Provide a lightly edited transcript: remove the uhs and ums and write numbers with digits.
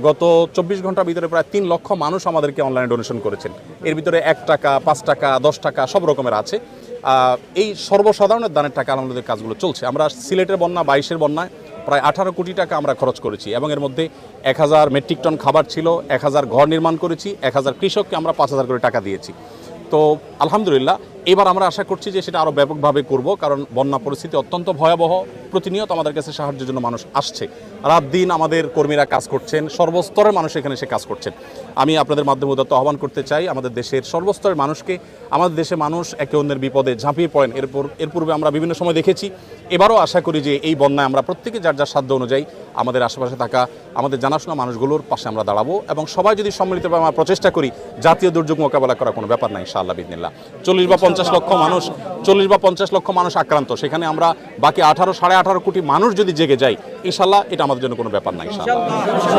গত 24 ঘন্টার ভিতরে প্রায় 3 লক্ষ মানুষ আমাদেরকে অনলাইনে ডোনেশন করেছেন। এর ভিতরে 1 টাকা, 5 টাকা, 10 টাকা সব রকমের আছে। এই সর্বসাধারণের দানের টাকা আমাদের কাজগুলো চলছে। আমরা সিলেটের বন্যা, 22-এর বন্যায় প্রায় 18 কোটি টাকা আমরা খরচ করেছি এবং এর মধ্যে 1000 মেট্রিক টন খাবার ছিল, 1000 ঘর নির্মাণ করেছি, 1000 কৃষককে আমরা 5000 করে টাকা দিয়েছি। তো আলহামদুলিল্লাহ এবার আমরা আশা করছি যে সেটা আরও ব্যাপকভাবে করব, কারণ বন্যা পরিস্থিতি অত্যন্ত ভয়াবহ। প্রতিনিয়ত আমাদের কাছে সাহায্যের জন্য মানুষ আসছে, রাত দিন আমাদের কর্মীরা কাজ করছেন, সর্বস্তরের মানুষ এখানে এসে কাজ করছেন। আমি আপনাদের মাধ্যমে উদাত্ত আহ্বান করতে চাই আমাদের দেশের সর্বস্তরের মানুষকে। আমাদের দেশে মানুষ একে অন্যের বিপদে ঝাঁপিয়ে পড়েন, এর পূর্বে আমরা বিভিন্ন সময় দেখেছি। এবারও আশা করি যে এই বন্যায় আমরা প্রত্যেকে যার যার সাধ্য অনুযায়ী আমাদের আশেপাশে থাকা আমাদের জানাশোনা মানুষগুলোর পাশে আমরা দাঁড়াবো এবং সবাই যদি সম্মিলিতভাবে আমরা প্রচেষ্টা করি, জাতীয় দুর্যোগ মোকাবেলা করা কোনো ব্যাপার না ইনশাআল্লাহ বিদিনিল্লাহ। 40 বা 50 লক্ষ মানুষ আক্রান্ত, সেখানে আমরা বাকি 18 সাড়ে 18 কোটি মানুষ যদি জেগে যাই ইনশাআল্লাহ এটা আমাদের জন্য কোনো ব্যাপার না ইনশাআল্লাহ।